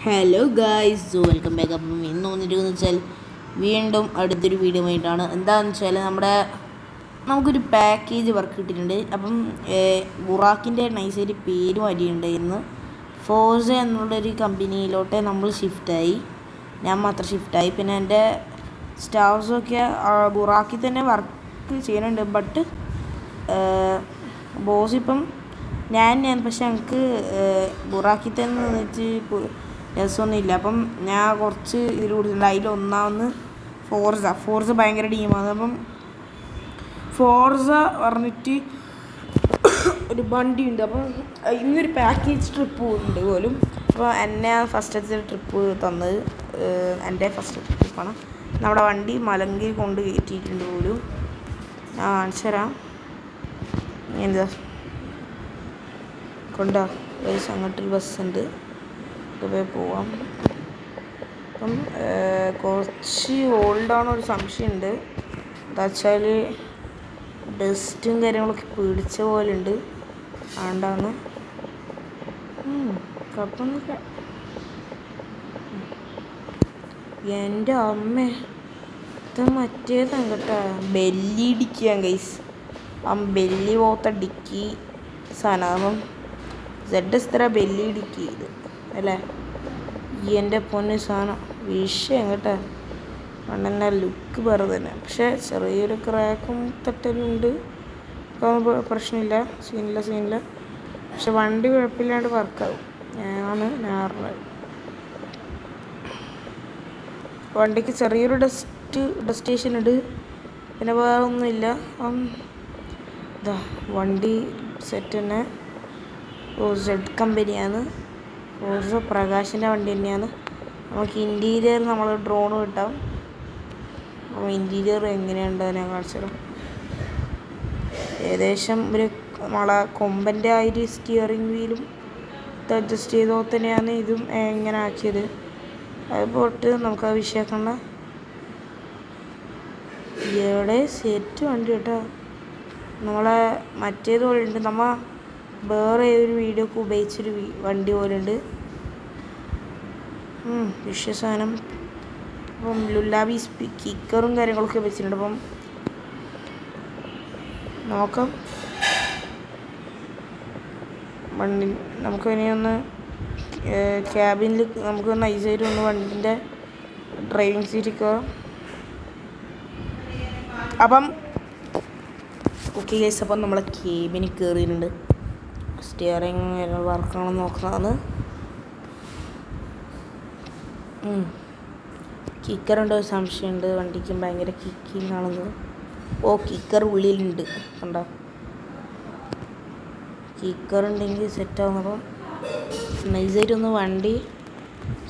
Hello guys, welcome back. അപ്പം ഇന്ന് വന്നിരിക്കുന്നത് വെച്ചാൽ വീണ്ടും അടുത്തൊരു വീഡിയോ ആയിട്ടാണ്. എന്താണെന്ന് വെച്ചാൽ നമുക്കൊരു പാക്കേജ് വർക്ക് കിട്ടിയിട്ടുണ്ട്. അപ്പം ബുറാക്കിൻ്റെ നൈസായിട്ട് പേര് മാറ്റിയിട്ടുണ്ട്. ഇന്ന് ഫോർസ എന്നുള്ളൊരു കമ്പനിയിലോട്ട് നമ്മൾ ഷിഫ്റ്റായി. ഞാൻ മാത്രം ഷിഫ്റ്റായി. പിന്നെ എൻ്റെ സ്റ്റാഫ്സൊക്കെ ബുറാക്കിൽ തന്നെ വർക്ക് ചെയ്യുന്നുണ്ട്. ബട്ട് ബോസ് ഇപ്പം ഞാൻ പക്ഷെ ഞങ്ങൾക്ക് ബുറാക്കിൽ തന്നെ വെച്ച് രസമൊന്നുമില്ല. അപ്പം ഞാൻ കുറച്ച് ഇതിൽ കൊടുത്തിട്ടുണ്ട്. അതിലൊന്നാമത് ഫോർസ ഭയങ്കര ടീമാണ്. അപ്പം ഫോർസ പറഞ്ഞിട്ട് ഒരു വണ്ടിയുണ്ട്. അപ്പം ഇന്നൊരു പാക്കേജ് ട്രിപ്പ് ഉണ്ട് പോലും. അപ്പോൾ എന്നെ ഫസ്റ്റത്തെ ട്രിപ്പ് തന്നത് എൻ്റെ ഫസ്റ്റ് ട്രിപ്പാണ്. നമ്മുടെ വണ്ടി മലങ്കി കൊണ്ട് കയറ്റിയിട്ടുണ്ട് പോലും. ഞാൻ കാണിച്ചു തരാം. എന്താ കൊണ്ടാ അങ്ങോട്ടൊരു ബസ്സുണ്ട്. പോയി പോവാം. അപ്പം കുറച്ച് ഓൾഡാണൊരു സംശയമുണ്ട്. എന്താ വെച്ചാൽ ഡസ്റ്റും കാര്യങ്ങളൊക്കെ പിടിച്ച പോലെ ഉണ്ട്. അതുകൊണ്ടാണ് കുഴപ്പമൊന്നുമില്ല. എൻ്റെ അമ്മ ഇത് മറ്റേതാണ് കേട്ടോ, ബെല്ലി ഡിക്കിയാണ് ഗൈസ്. ബെല്ലി പോലത്തെ ഡിക്കി സാധനം. ZS ബെല്ലി ഡിക്കി ഇത് അല്ലേ? എൻ്റെ പൊന്ന് സാധനം വിഷയം കേട്ടോ. പണ്ടെൻ്റെ ലുക്ക് വേറെ തന്നെ. പക്ഷേ ചെറിയൊരു ക്രാക്കും തട്ടലുണ്ട്. പ്രശ്നമില്ല, സീനില്ല. പക്ഷെ വണ്ടി കുഴപ്പമില്ലാണ്ട് വർക്കാവും. ഞാൻ പറഞ്ഞത് വണ്ടിക്ക് ചെറിയൊരു ഡസ്റ്റേഷൻ ഉണ്ട്. പിന്നെ വേറെ ഒന്നുമില്ല. ഇതാ വണ്ടി സെറ്റ് തന്നെ. Z കമ്പനിയാണ്. ഓരോ പ്രകാശിൻ്റെ വണ്ടി തന്നെയാണ്. നമുക്ക് ഇൻറ്റീരിയർ നമ്മൾ ഡ്രോൺ കിട്ടാം. അപ്പോൾ ഇൻറ്റീരിയർ എങ്ങനെയുണ്ടോ ഞാൻ കാണിച്ചു. ഏകദേശം ഒരു നമ്മളെ കൊമ്പൻ്റെ ആ ഒരു സ്റ്റിയറിംഗ് വീലും ഇത് അഡ്ജസ്റ്റ് ചെയ്തോ തന്നെയാണ് ഇതും എങ്ങനെ ആക്കിയത്. അത് പോട്ട് നമുക്ക് ആ വിഷയക്കണ്ട. ഇവിടെ സെറ്റ് വണ്ടി കേട്ടോ. നമ്മളെ മറ്റേത് പോലെ ഉണ്ട്. നമ്മൾ വേറെ ഏതൊരു വീഡിയോക്ക് ഉപയോഗിച്ചൊരു വണ്ടി പോലെ ഉണ്ട്. വിഷയസാധനം. അപ്പം ലുല്ലാബി കിക്കറും കാര്യങ്ങളൊക്കെ വെച്ചിട്ടുണ്ട്. അപ്പം നോക്കാം. വണ്ടി നമുക്ക് ഇനി ഒന്ന് ക്യാബിനിൽ നമുക്ക് നൈസായിട്ട് ഒന്ന് വണ്ടിൻ്റെ ഡ്രൈവിംഗ് സീറ്റിൽ കയറാം. അപ്പം ഓക്കെ ഗൈസ്, അപ്പം നമ്മളെ ക്യാബിനിൽ കയറിയിട്ടുണ്ട്. സ്റ്റിയറിങ് വർക്കാണെന്ന് നോക്കുന്നതാണ്. കിക്കറുണ്ടോ ഒരു സംശയമുണ്ട്. വണ്ടിക്കും ഭയങ്കര കിക്കിങ് ആണെന്ന്. കിക്കർ ഉള്ളിലുണ്ട് കണ്ടോ. കിക്കറുണ്ടെങ്കിൽ സെറ്റാകുന്നപ്പം നൈസായിട്ടൊന്ന് വണ്ടി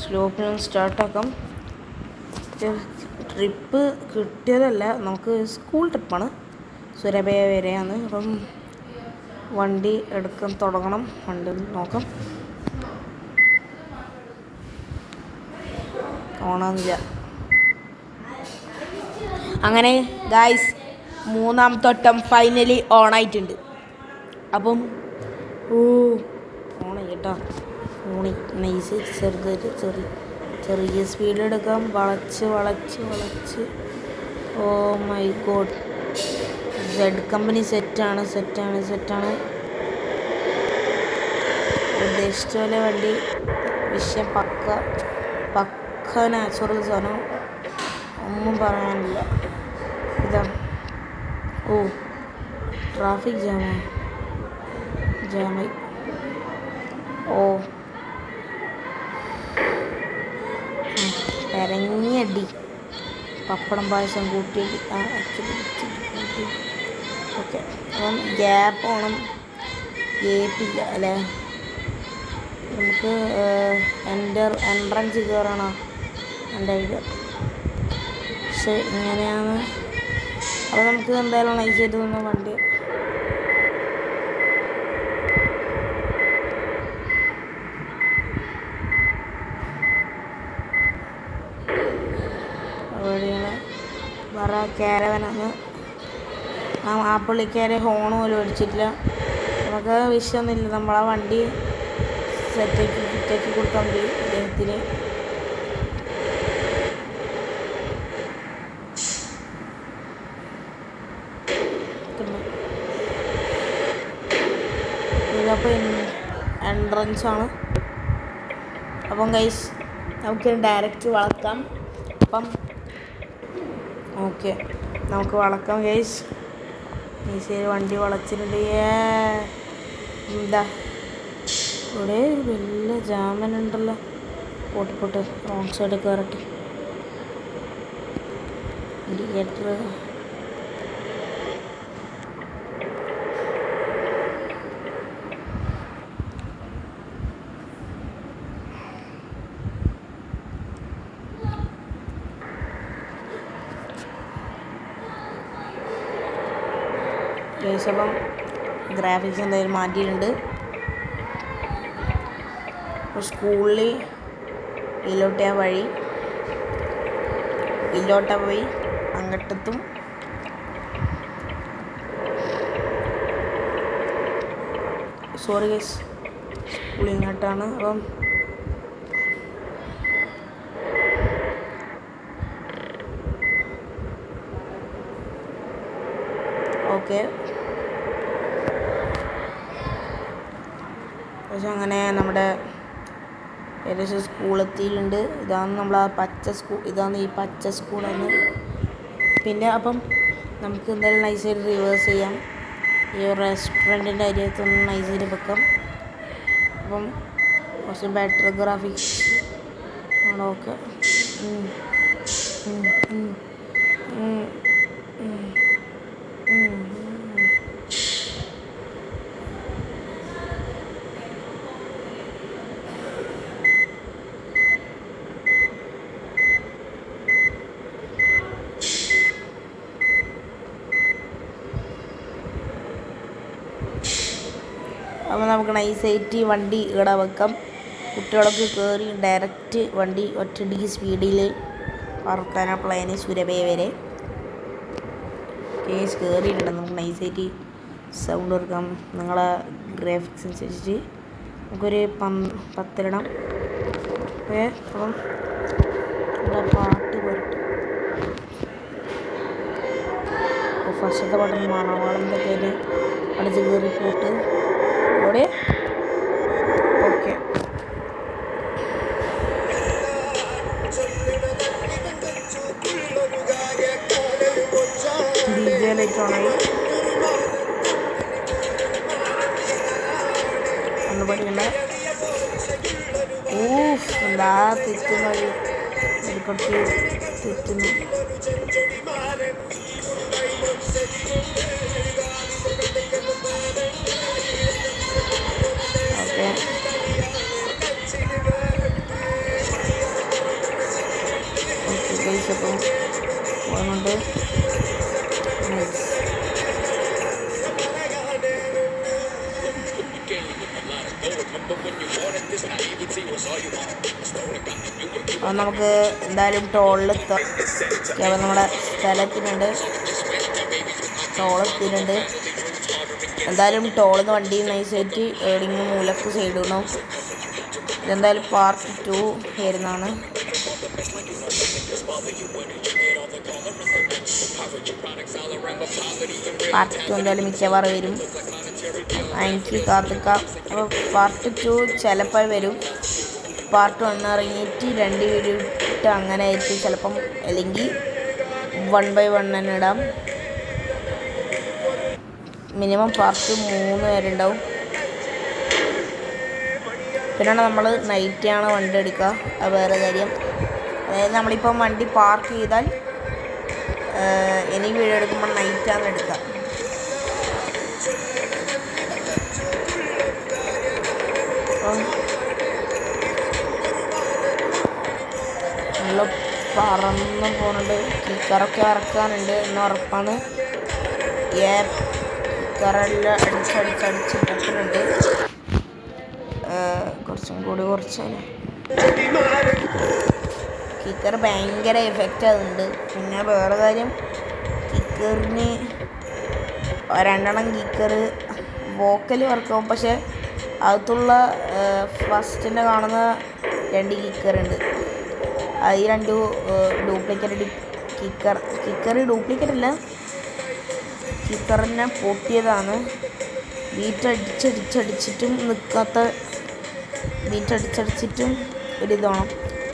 സ്ലോപ്പിനൊന്ന് സ്റ്റാർട്ടാക്കാം. ട്രിപ്പ് കിട്ടിയതല്ല, നമുക്ക് സ്കൂൾ ട്രിപ്പാണ്. സുരഭയ വരെയാണ്. അപ്പം വണ്ടി എടുക്കാൻ തുടങ്ങണം. വണ്ടി നോക്കാം. ഓണാന്നില്ല. അങ്ങനെ ഗായ്സ്, മൂന്നാമത്തെ വട്ടം ഫൈനലി ഓണായിട്ടുണ്ട്. അപ്പം ഓണായി കേട്ടോ. നൈസ് ചെറിയ സ്പീഡിലെടുക്കാം. വളച്ച് oh my God. Z company സെറ്റാണ്. ഉദ്ദേശിച്ച പോലെ വണ്ടി വിഷയം പക്ക നാച്ചുറൽ സാധനം. ഒന്നും പറയാനില്ല. ഇതാ ട്രാഫിക് ജാമായി. ഇറങ്ങിയടി പപ്പടം പായസം കൂട്ടി. ഓക്കെ. അപ്പം ഗ്യാപ്പ് വേണം. ഗ്യാപ്പില്ല അല്ലേ? നമുക്ക് എൻട്രൻസ് കയറണോ എൻ്റെ ഐഡിയ. പക്ഷെ ഇങ്ങനെയാണ്. അപ്പോൾ നമുക്ക് എന്തായാലും നൈസായിട്ട് നിന്ന് വണ്ടി അവിടെയാണ് വേറെ ക്യാരവനാണ്. ആ പുള്ളിക്കാരെ ഹോൺ പോലും അടിച്ചിട്ടില്ല. നമുക്ക് വിഷയമൊന്നുമില്ല. നമ്മളാ വണ്ടി ഫിറ്റാക്കി കൊടുക്കാൻ മതി അദ്ദേഹത്തിന്. ഇതിപ്പോൾ എൻട്രൻസ് ആണ്. അപ്പം ഗൈസ് നമുക്ക് ഡയറക്റ്റ് വളക്കാം. അപ്പം ഓക്കെ, നമുക്ക് വളക്കാം ഗൈസ്. ശരി, വണ്ടി വളച്ചിട്ടുണ്ട്. എന്താ ഇവിടെ ഒരു വലിയ ജാമനുണ്ടല്ലോ. പോട്ട് റോങ് സൈഡ് കയറട്ടെ. ഇൻഡിക്കേറ്റർ അപ്പം ഗ്രാഫിക്സ് എന്തായാലും മാറ്റിയിട്ടുണ്ട്. അപ്പോൾ സ്കൂളിൽ ഇതിലോട്ട് വഴി പോയി അങ്ങോട്ടെത്തും. സോറി ഗൈസ്, സ്കൂളിൽ ഇങ്ങോട്ടാണ്. അപ്പം ഓക്കെ, പക്ഷെ അങ്ങനെ നമ്മുടെ ഏകദേശം സ്കൂളെത്തിയിട്ടുണ്ട്. ഇതാണ് നമ്മൾ ആ ഇതാണ് ഈ പച്ച സ്കൂളാണ്. പിന്നെ അപ്പം നമുക്ക് എന്തായാലും നൈസായിട്ട് റിവേഴ്സ് ചെയ്യാം. ഈ റെസ്റ്റോറൻറ്റിൻ്റെ അരിയത്തൊന്ന് നൈസായിട്ട് വെക്കാം. അപ്പം കുറച്ച് ബെറ്റർ ഗ്രാഫിക്സ് ആണ്. ഓക്കെ, അപ്പോൾ നമുക്ക് നൈസായിട്ട് വണ്ടി ഇവിടെ വെക്കാം. കുട്ടികളൊക്കെ കയറി ഡയറക്റ്റ് വണ്ടി ഒറ്റയടിക്ക് സ്പീഡിൽ പറക്കാനാണ് പ്ലാന് സുരഭയ വരെ. കേസ് കയറിയിട്ടുണ്ട്. നമുക്ക് നൈസായിട്ട് സൗണ്ട് കൊടുക്കാം. നിങ്ങളെ ഗ്രാഫിക്സ് അനുസരിച്ച് നമുക്കൊരു 10 ഇടാം. ഓക്കെ, അപ്പം നമ്മുടെ പാട്ട് വരട്ടെ. ഫസ്റ്റത്തെ പാട്ട് മണവാളൻ്റെ പേര് അടിച്ച് കയറി പോട്ട് ഓടെ. ഓക്കെ, DJ ലൈറ്റ് ഓണായി. ഒന്ന് പഠിക്കണ്ട. എന്താ തെറ്റുന്നത്, കുറച്ച് തെറ്റുന്നു. ഓക്കെ, അപ്പം പോകുന്നുണ്ട്. അപ്പം നമുക്ക് എന്തായാലും ടോളിലെത്താം. അപ്പം നമ്മുടെ സ്ഥലത്തിനുണ്ട്, ടോളെത്തിയിട്ടുണ്ട്. എന്തായാലും ടോളിൽ നിന്ന് വണ്ടി നൈസായിട്ട് എവിടെയെങ്കിലും മൂലക്ക് സൈഡ് ഇടണം. ഇതെന്തായാലും പാർട്ട് 2 വരുന്നതാണ്. പാർട്ട് 2 എന്തായാലും മിക്കവാറും വരും. എനിക്ക് കാത്തിക്കാം. അപ്പോൾ പാർട്ട് 2 ചിലപ്പോൾ വരും. പാർട്ട് 1 ഇറങ്ങിയിട്ട് 2 വീഡിയോ ഇട്ട് അങ്ങനെ ആയിരിക്കും ചിലപ്പം. അല്ലെങ്കിൽ 1 by 1 തന്നെ ഇടാം. മിനിമം പാർട്ട് 3 വരെ ഉണ്ടാവും. പിന്നെ നമ്മൾ നൈറ്റാണ് വണ്ടി എടുക്കുക, അത് വേറെ കാര്യം. അതായത് നമ്മളിപ്പം വണ്ടി പാർക്ക് ചെയ്താൽ ഇനി വീഡിയോ എടുക്കുമ്പോൾ നൈറ്റാണ് എടുക്കുക. നല്ല പറന്ന് പോകുന്നുണ്ട്. കിക്കറൊക്കെ ഇറക്കാനുണ്ട് എന്ന് ഉറപ്പാണ്. കിക്കറെല്ലാം അടിച്ചടിച്ച് പൊട്ടുന്നുണ്ട്. കുറച്ചും കൂടി കുറച്ചാണ്. കിക്കർ ഭയങ്കര എഫക്റ്റ് ആകുന്നുണ്ട്. പിന്നെ വേറെ കാര്യം, കിക്കറിന് 2 കിക്കർ വോക്കൽ വർക്കാവും. പക്ഷെ അകത്തുള്ള ഫസ്റ്റിൻ്റെ കാണുന്ന 2 കിക്കറുണ്ട്. ഈ 2 ഡ്യൂപ്ലിക്കേറ്റ് കിക്കർ ഡ്യൂപ്ലിക്കേറ്റ് അല്ല, കിക്കറിനെ പൊട്ടിയതാണ്. ബീറ്റടിച്ചടിച്ചിട്ടും നിൽക്കാത്ത, ബീറ്റടിച്ചടിച്ചിട്ടും ഒരിതാണ്.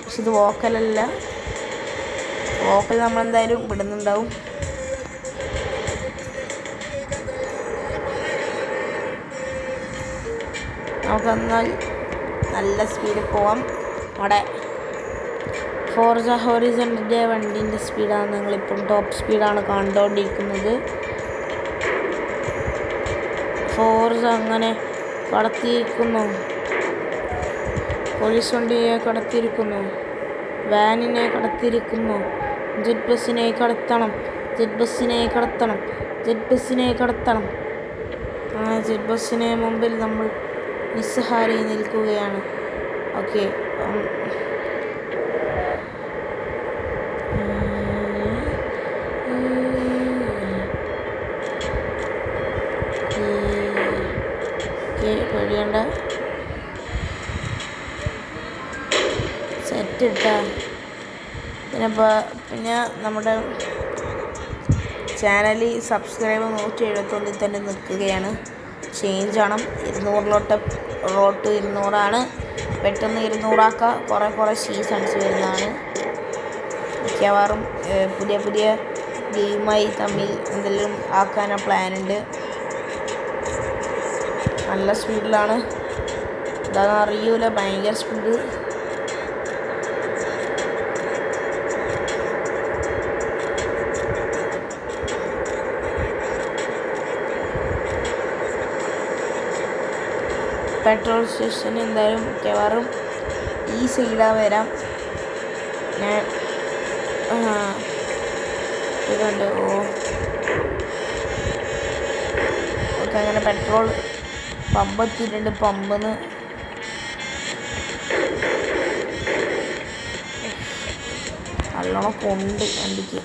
പക്ഷെ ഇത് വോക്കലല്ല. വോക്കൽ നമ്മളെന്തായാലും വിടുന്നുണ്ടാവും. നമുക്കെന്നാൽ നല്ല സ്പീഡിൽ പോവാം. അവിടെ ഫോർസ ഹോറിസോണിൻ്റെ വണ്ടീൻ്റെ സ്പീഡാണ് നിങ്ങളിപ്പം ടോപ്പ് സ്പീഡാണ് കണ്ടുകൊണ്ടിരിക്കുന്നത്. ഫോർസ അങ്ങനെ കടത്തിയിരിക്കുന്നു, പോലീസ് വണ്ടിയെ കടത്തിയിരിക്കുന്നു, വാനിനെ കടത്തിയിരിക്കുന്നു. ജെറ്റ് ബസ്സിനെ കടത്തണം, ജെറ്റ് ബസ്സിനെ കടത്തണം, ജെറ്റ് ബസ്സിനെ കടത്തണം. അങ്ങനെ ജെറ്റ് ബസ്സിന് മുമ്പിൽ നമ്മൾ നിസ്സഹാരായി നിൽക്കുകയാണ്. ഓക്കെ, പേടിയണ്ട, സെറ്റ് ഇട്ടാ. പിന്നെ നമ്മുടെ ചാനൽ സബ്സ്ക്രൈബ് 171 തന്നെ നിൽക്കുകയാണ്. ചേഞ്ച് ആണ്. 200 200 പെട്ടെന്ന് 200 കുറേ സീസൺസ് വരുന്നതാണ്. മിക്കവാറും പുതിയ ഗെയിമായി തമ്മിൽ എന്തെങ്കിലും ആക്കാനുള്ള പ്ലാനുണ്ട്. നല്ല സ്പീഡിലാണ്, എന്താണെന്ന് അറിയൂല, ഭയങ്കര സ്പീഡ്. പെട്രോൾ സ്റ്റേഷൻ എന്തായാലും മിക്കവാറും ഈ സൈഡാ വരാം. ഞാൻ ഇതുണ്ട്. ഓക്കെ, അങ്ങനെ പെട്രോൾ പമ്പ് എത്തിയിട്ടുണ്ട്. പമ്പിന്ന് നല്ലോണം കൊണ്ട് വണ്ടിക്ക്.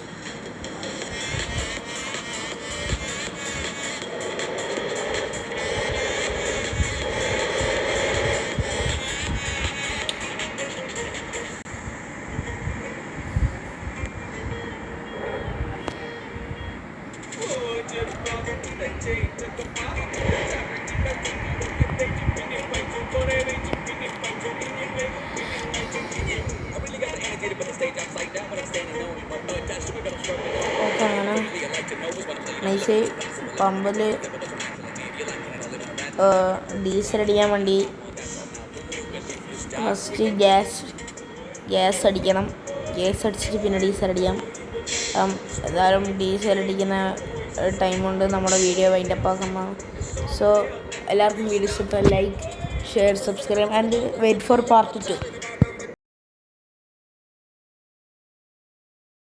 ഓക്കെ, അങ്ങനെ നൈസ് പമ്പിൽ ഡീസൽ അടിക്കാൻ വേണ്ടി ഫസ്റ്റ് ഗ്യാസ് അടിക്കണം. ഗ്യാസ് അടിച്ചിട്ട് പിന്നെ ഡീസൽ അടിക്കാം. ഏതായാലും ഡീസൽ അടിക്കുന്ന ടൈം കൊണ്ട് നമ്മുടെ വീഡിയോ വൈൻഡപ്പ് ആക്കുന്നതാണ്. സോ എല്ലാവർക്കും വീഡിയോ ഇഷ്ടപ്പെട്ട like, share, subscribe and wait for part 2.